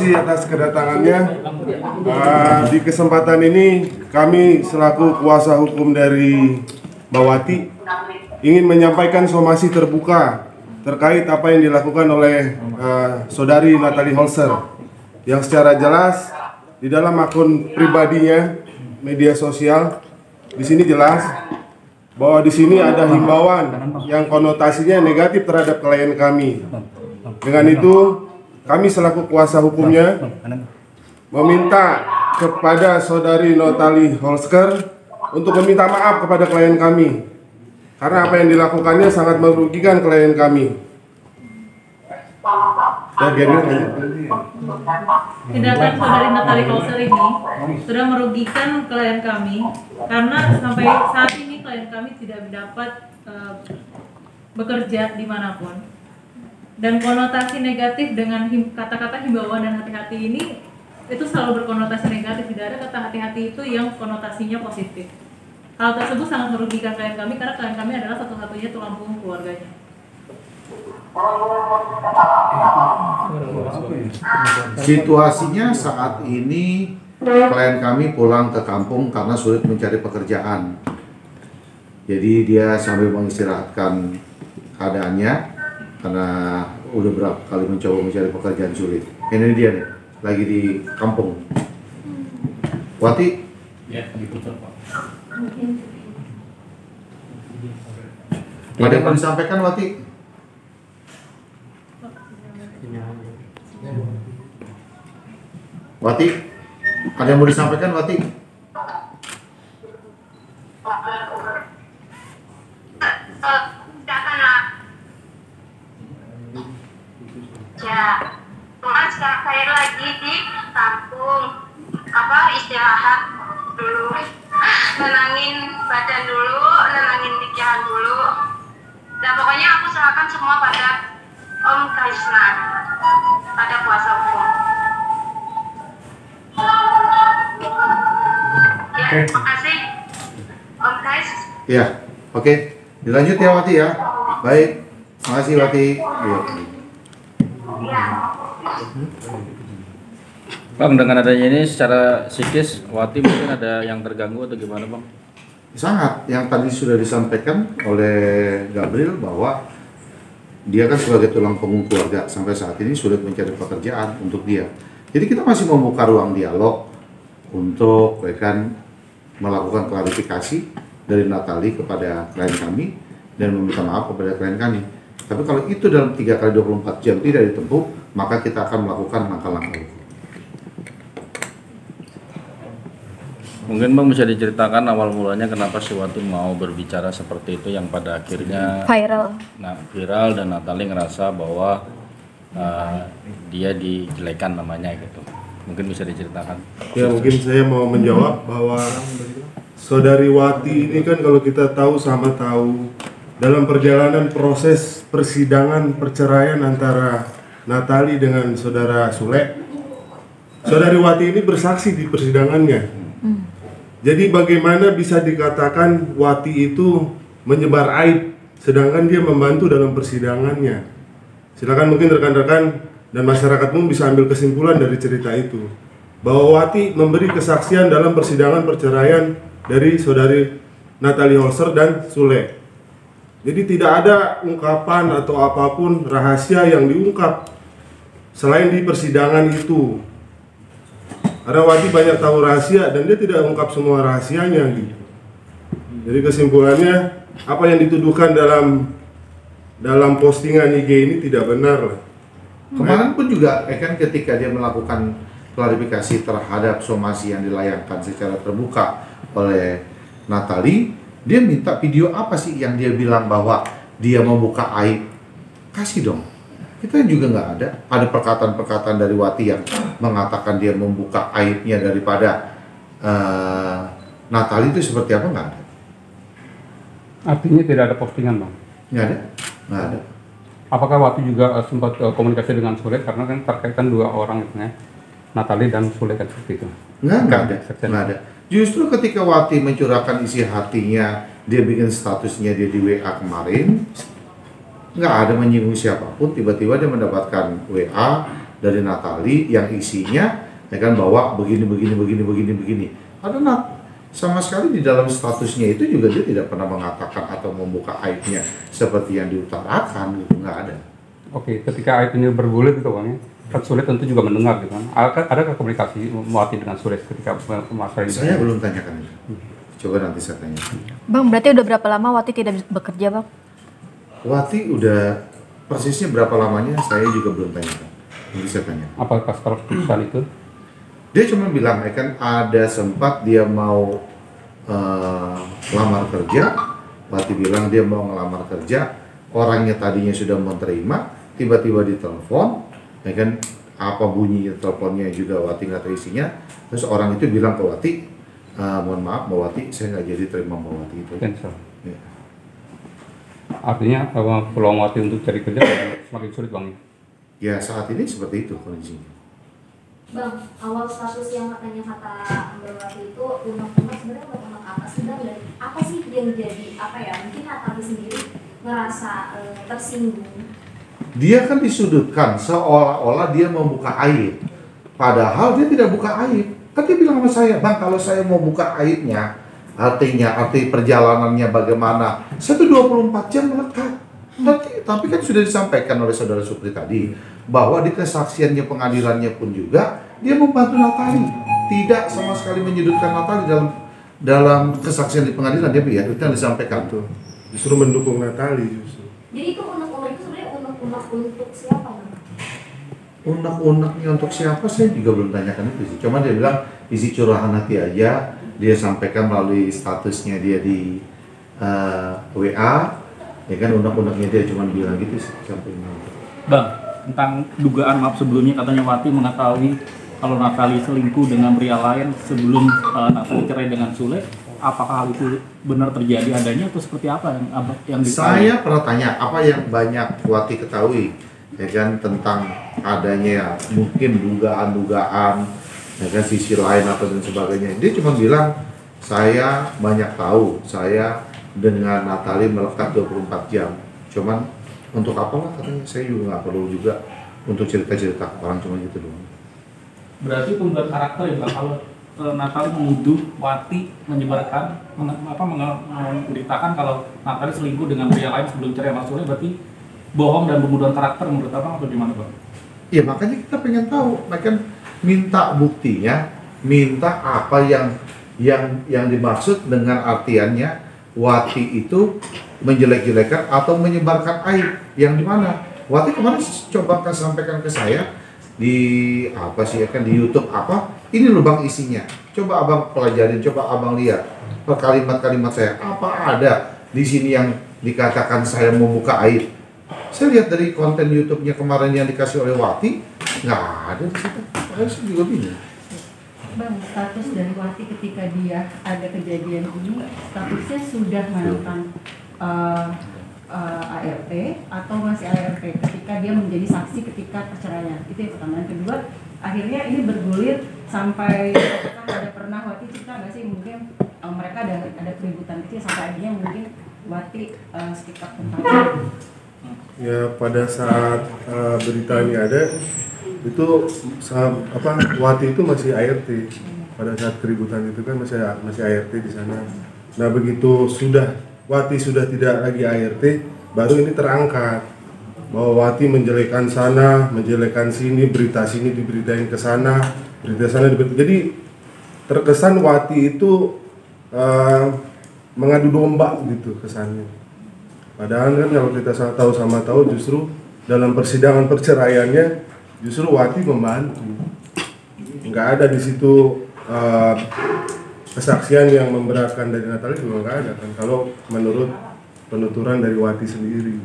kasih atas kedatangannya. Di kesempatan ini kami selaku kuasa hukum dari Mbak Wati ingin menyampaikan somasi terbuka terkait apa yang dilakukan oleh saudari Natalie Holzer, yang secara jelas di dalam akun pribadinya media sosial di sini jelas bahwa di sini ada himbauan yang konotasinya negatif terhadap klien kami. Dengan itu, kami selaku kuasa hukumnya meminta kepada saudari Natalie Holzer untuk meminta maaf kepada klien kami karena apa yang dilakukannya sangat merugikan klien kami. Tindakan saudari Natalie Holzer ini sudah merugikan klien kami karena sampai saat ini klien kami tidak dapat bekerja dimanapun. Dan konotasi negatif dengan kata-kata himbauan dan hati-hati ini itu selalu berkonotasi negatif, tidak ada kata hati-hati itu yang konotasinya positif. Hal tersebut sangat merugikan klien kami karena klien kami adalah satu-satunya tulang punggung keluarganya. Situasinya saat ini klien kami pulang ke kampung karena sulit mencari pekerjaan. Jadi dia sambil mengistirahatkan keadaannya karena udah berapa kali mencoba mencari pekerjaan sulit. Ini dia nih, lagi di kampung. Wati? Ya, diputar Pak. Ada yang mau disampaikan Wati? Wati? Ada yang mau disampaikan Wati? Ya, cuma sekarang saya lagi di kampung, istirahat dulu, nenangin badan dulu, nenangin pikiran dulu. Dan pokoknya aku serahkan semua pada Om Kaisna, pada kuasa hukum. Ya, terima kasih Om Kais. Ya, oke. Dilanjut ya Wati ya. Baik, makasih Wati. Ya. Bang, dengan adanya ini secara psikis Wati mungkin ada yang terganggu atau gimana Bang? Sangat, yang tadi sudah disampaikan oleh Gabriel bahwa dia kan sebagai tulang punggung keluarga sampai saat ini sulit mencari pekerjaan untuk dia. Jadi kita masih membuka ruang dialog untuk melakukan klarifikasi dari Natalie kepada klien kami dan meminta maaf kepada klien kami. Tapi kalau itu dalam 3 kali 24 jam tidak ditempuh, maka kita akan melakukan langkah-langkah hukum. Mungkin Bang bisa diceritakan awal mulanya kenapa si Wati mau berbicara seperti itu yang pada akhirnya viral dan Natalie ngerasa bahwa dia dijelekan namanya gitu. Mungkin bisa diceritakan. Ya, mungkin saya mau menjawab bahwa saudari Wati ini kan kalau kita tahu sama tahu dalam perjalanan proses persidangan perceraian antara Natalie dengan saudara Sule, saudari Wati ini bersaksi di persidangannya. Jadi bagaimana bisa dikatakan Wati itu menyebar aib sedangkan dia membantu dalam persidangannya? Silakan mungkin rekan-rekan dan masyarakat umum bisa ambil kesimpulan dari cerita itu bahwa Wati memberi kesaksian dalam persidangan perceraian dari saudari Natalie Holzer dan Sule. Jadi tidak ada ungkapan atau apapun rahasia yang diungkap selain di persidangan itu. Karena Wati banyak tahu rahasia dan dia tidak ungkap semua rahasianya gitu. Jadi kesimpulannya apa yang dituduhkan dalam postingan IG ini tidak benar. Kemarin pun juga kan ketika dia melakukan klarifikasi terhadap somasi yang dilayangkan secara terbuka oleh Natalie, dia minta video apa sih yang dia bilang bahwa dia membuka aib. Kasih dong. Kita juga nggak ada perkataan-perkataan dari Wati yang mengatakan dia membuka aibnya daripada Natalie itu seperti apa, nggak ada. Artinya tidak ada postingan Bang? Nggak ada, nggak ada. Apakah Wati juga sempat komunikasi dengan Sule karena kan terkaitan 2 orang itu ya, Natalie dan Sule kan seperti itu? Nggak ada. Justru ketika Wati mencurahkan isi hatinya, dia bikin statusnya dia di WA kemarin, nggak ada menyinggung siapapun, tiba-tiba dia mendapatkan WA dari Natali yang isinya ya kan bahwa begini. Ada sama sekali di dalam statusnya itu juga dia tidak pernah mengatakan atau membuka aibnya seperti yang diutarakan gitu, nggak ada. Oke, ketika aib ini bergulir gitu Bang ya, kan Sulit tentu juga mendengar gitu kan. Adakah komunikasi Wati dengan Sulit ketika masalah ini? Saya belum tanyakan itu. Coba nanti saya tanya. Bang, berarti udah berapa lama Wati tidak bekerja Bang? Wati udah persisnya berapa lamanya saya juga belum tanyakan. Nanti saya tanya. Apakah setelah keputusan itu? Dia cuma bilang ya kan ada sempat dia mau lamar kerja. Wati bilang dia mau ngelamar kerja, orangnya tadinya sudah menerima, tiba-tiba ditelepon, ya kan apa bunyi teleponnya juga Wati nggak tahu isinya. Terus orang itu bilang ke Wati, mohon maaf Mbak Wati, saya nggak jadi terima Mbak Wati itu. Cancel. Ya. Artinya peluang Wati untuk cari kerja semakin sulit Bang. Ya saat ini seperti itu kondisinya. Bang, awal status yang katanya kata Mbak Wati itu unek-unek sebenarnya unek-unek apa sih Bang? Dan apa sih yang jadi apa ya? Mungkin Natali sendiri ngerasa tersinggung. Dia kan disudutkan seolah-olah dia membuka aib. Padahal dia tidak buka aib. Kan dia bilang sama saya, Bang kalau saya mau buka aibnya, arti perjalanannya bagaimana, saya tuh 24 jam melekat. Tapi kan sudah disampaikan oleh Saudara Supri tadi, bahwa di kesaksiannya pengadilannya pun juga, dia membantu Natali. Tidak sama sekali menyudutkan Natali dalam kesaksian di pengadilan, dia itu yang disampaikan. Tuh. Justru mendukung Natali justru. Jadi itu unek-unek itu sebenarnya unek-unek untuk siapa Bang? Unek-uneknya untuk siapa saya juga belum tanyakan itu sih. Cuma dia bilang isi curahan hati aja, dia sampaikan melalui statusnya dia di WA, ya kan unek-uneknya dia cuma bilang gitu sih sampai ini. Bang, tentang dugaan maaf sebelumnya katanya Wati mengetahui kalau Natali selingkuh dengan pria lain sebelum Natali cerai dengan Sule. Apakah hal itu benar terjadi adanya atau seperti apa yang saya pernah tanya apa yang banyak Wati ketahui ya kan tentang adanya mungkin dugaan-dugaan ya kan sisi lain atau dan sebagainya. Dia cuma bilang saya banyak tahu, saya dengan Natali melekat 24 jam. Cuman untuk apa lah katanya, saya juga nggak perlu juga untuk cerita-cerita ke orang, cuma gitu doang. Berarti pembuat karakter ya Bang, kalau Natali menuduh Wati menyebarkan memberitakan kalau Natali selingkuh dengan pria lain sebelum cerai sama Sule, berarti bohong dan pembunuhan karakter menurut Abang atau gimana Bang? Ya makanya kita pengen tahu, mereka minta buktinya, minta apa yang dimaksud dengan artiannya Wati itu menjelek-jelekan atau menyebarkan aib yang dimana. Wati kemarin coba sampaikan ke saya di apa sih ya kan di YouTube apa ini loh Bang isinya, coba Abang pelajarin, coba Abang lihat kalimat-kalimat saya apa ada di sini yang dikatakan saya membuka aib. Saya lihat dari konten YouTube-nya kemarin yang dikasih oleh Wati nggak ada di situ. Saya juga bingung. Bang, status dari Wati ketika dia ada kejadian ini statusnya sudah melakukan ART atau masih ART ketika dia menjadi saksi ketika perceraian. Itu yang pertama. Yang kedua, akhirnya ini bergulir sampai ada pernah Wati cerita nggak sih mungkin mereka ada keributan kecil sampai akhirnya mungkin Wati speak up tentang Ya pada saat berita ini ada itu Wati itu masih ART pada saat keributan itu kan masih ART di sana. Nah begitu Wati sudah tidak lagi ART, baru ini terangkat bahwa Wati menjelekan sana, menjelekan sini, berita sini diberitain ke sana, berita sana jadi terkesan Wati itu mengadu domba gitu kesannya. Padahal kan kalau kita tahu justru dalam persidangan perceraiannya justru Wati membantu. Nggak ada di situ kesaksian yang memberatkan dari Natali juga nggak ada kan kalau menurut penuturan dari Wati sendiri.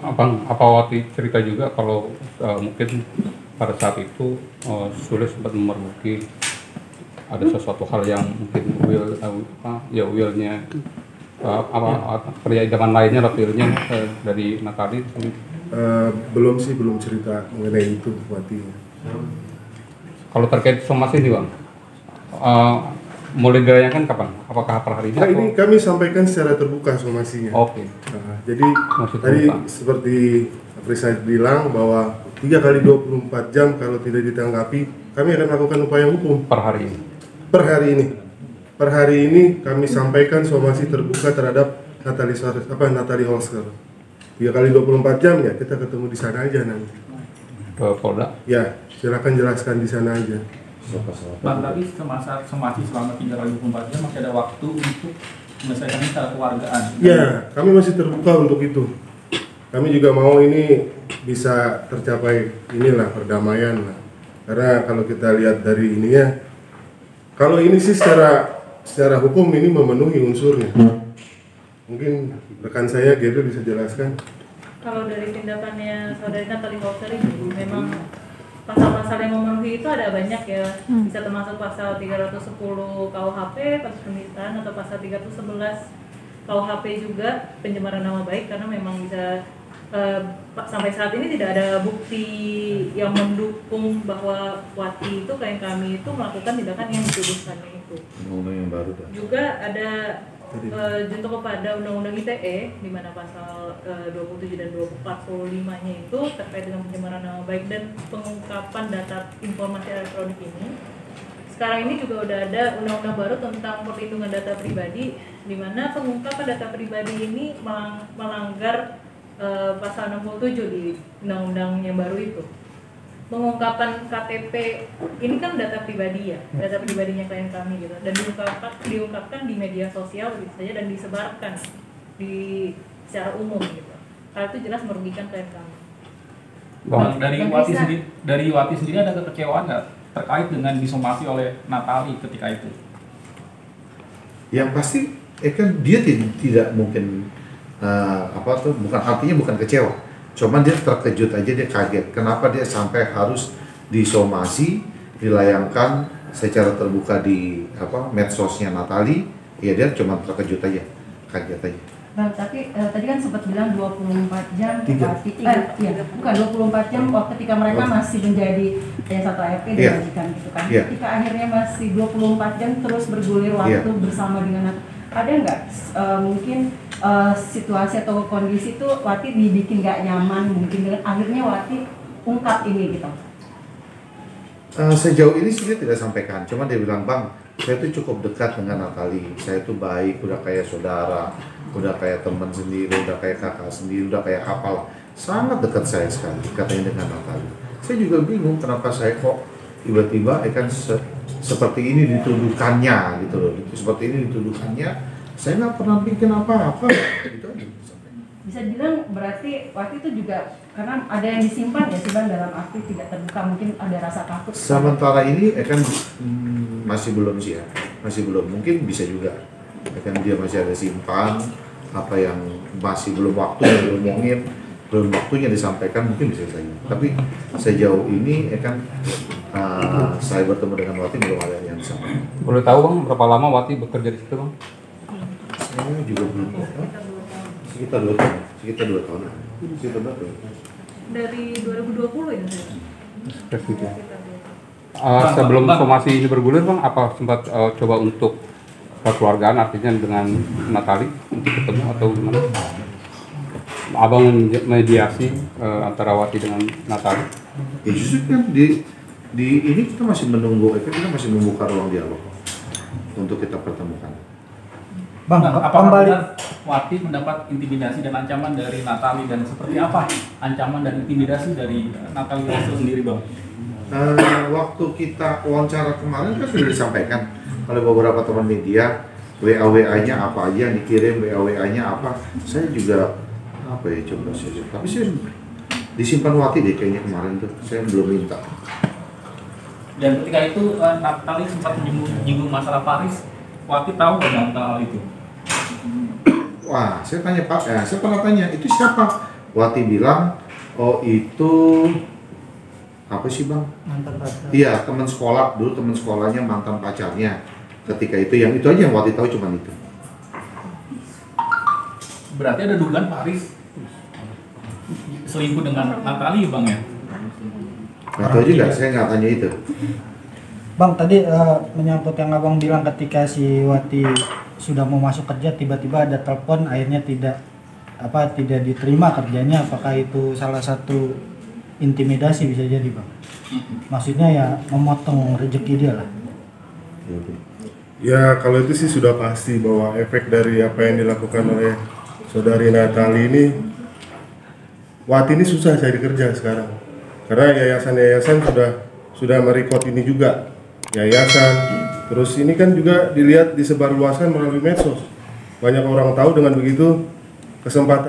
Apa Wati cerita juga kalau mungkin pada saat itu Sule sempat memergoki ada sesuatu hal yang mungkin willnya perjalanan lainnya atau willnya dari Natali? Belum cerita mengenai itu Wati. Kalau terkait somasi ini Bang, mulai dirayakan kapan? Apakah per hari ini? Nah, ini kami sampaikan secara terbuka somasinya. Oke. Jadi tadi seperti Presiden bilang bahwa 3 kali 24 jam kalau tidak ditanggapi, kami akan lakukan upaya hukum. Per hari ini. Per hari ini. Per hari ini kami sampaikan somasi terbuka terhadap Natalie Holsker. 3 kali 24 jam ya, kita ketemu di sana aja nanti. Ke Polda? Ya, silakan jelaskan di sana aja. Bang, tapi somasi selama 3 kali 24 jam masih ada waktu untuk menyelesaikan secara keluargaan. Ya, kami masih terbuka untuk itu. Kami juga mau ini bisa tercapai inilah perdamaian lah. Karena kalau kita lihat dari ininya, kalau ini sih secara hukum ini memenuhi unsurnya. Mungkin rekan saya Gabriel bisa jelaskan. Kalau dari tindakannya saudari Natalie Holsker ini memang pasal-pasal yang memenuhi itu ada banyak ya. Bisa termasuk pasal 310 KUHP, pasal penistaan, atau pasal 311 KUHP juga pencemaran nama baik, karena memang bisa sampai saat ini tidak ada bukti yang mendukung bahwa Wati itu klien kami itu melakukan tindakan yang dituduhkannya itu. Undang-undang yang baru dah. Juga ada junto kepada Undang-Undang ITE di mana pasal 27 dan 245-nya itu terkait dengan pencemaran nama baik dan pengungkapan data informasi elektronik ini. Sekarang ini juga udah ada undang-undang baru tentang perlindungan data pribadi, di mana pengungkapan data pribadi ini melanggar pasal 67 di undang-undang yang baru itu. Pengungkapan KTP ini kan data pribadi ya, data pribadinya klien kami gitu, dan diungkapkan di media sosial gitu saja dan disebarkan secara umum gitu. Hal itu jelas merugikan klien kami. Bang, dari Wati sendiri ada kekecewaan nggak terkait dengan disomasi oleh Natalie ketika itu? Yang pasti kan dia tidak mungkin bukan kecewa, cuman dia terkejut aja, dia kaget kenapa dia sampai harus disomasi, dilayangkan secara terbuka di medsosnya Natalie. Ya dia cuma terkejut aja, kaget aja. Bang, tapi tadi kan sempat bilang 24 jam bukan 24 jam ketika mereka masih menjadi satu ART dan majikan gitu kan. Ketika akhirnya masih 24 jam terus bergulir waktu bersama dengan ada nggak mungkin situasi atau kondisi itu Wati dibikin nggak nyaman mungkin dengan akhirnya Wati ungkap ini gitu? Sejauh ini sih dia tidak sampaikan, cuma dia bilang, Bang, saya tuh cukup dekat dengan Natalie, saya tuh baik, udah kayak saudara, udah kayak teman sendiri, udah kayak kakak sendiri, udah kayak apalah, sangat dekat saya sekali katanya dengan Natalie. Saya juga bingung kenapa saya kok tiba-tiba seperti ini dituduhkannya gitu loh, seperti ini dituduhkannya. Saya nggak pernah bikin apa-apa gitu aja. Bisa dibilang berarti waktu itu juga karena ada yang disimpan ya sih Bang, dalam arti tidak terbuka, mungkin ada rasa takut. Sementara ini kan masih belum sih ya, masih belum, mungkin bisa juga kan dia masih ada simpan apa yang masih belum waktunya diomongin, belum waktunya disampaikan, mungkin bisa saja. Tapi sejauh ini kan saya bertemu dengan Wati belum ada yang disampaikan. Boleh tahu Bang berapa lama Wati bekerja di situ Bang? Saya juga belum tahu. Sekitar 2 tahun. Sekitar 2 tahun. Dari 2020 ya saya. Sebelum somasi ini bergulir Bang, apa sempat coba untuk kekeluargaan, artinya dengan Natalie untuk ketemu atau gimana? Abang mediasi antara Wati dengan Natalie? Ya justru kan di ini kita masih menunggu, kita masih membuka ruang dialog untuk kita pertemukan. Bang, apakah Wati mendapat intimidasi dan ancaman dari Natalie, dan seperti apa ancaman dan intimidasi dari Natalie itu sendiri Bang? Waktu kita wawancara kemarin kan sudah disampaikan oleh beberapa teman media, WA-WA-nya apa aja yang dikirim, WA-WA-nya apa. Saya juga coba saja. Tapi saya disimpan Wati deh kayaknya kemarin tuh. Saya belum minta. Dan ketika itu Natalie sempat menyinggung masalah Paris. Wati tahu nggak tentang hal itu? Wah, saya tanya Pak, saya pernah tanya, itu siapa? Wati bilang, oh itu apa sih Bang? Mantan pacar. Iya, teman sekolah, dulu teman sekolahnya mantan pacarnya. Ketika itu aja yang Wati tahu cuma itu. Berarti ada dugaan Paris selingkuh dengan Natalie Bang ya? Nggak tahu juga, saya nggak tanya itu. Bang, tadi menyangkut yang Abang bilang ketika si Wati sudah mau masuk kerja, tiba-tiba ada telepon, akhirnya tidak tidak diterima kerjanya, apakah itu salah satu intimidasi? Bisa jadi Bang. Maksudnya ya memotong rezeki dia lah. Ya kalau itu sih sudah pasti bahwa efek dari apa yang dilakukan oleh saudari Natali ini, Wati ini susah cari kerja sekarang. Karena yayasan-yayasan sudah merekod ini juga. Yayasan, terus ini kan juga dilihat disebarluaskan melalui medsos. Banyak orang tahu, dengan begitu kesempatan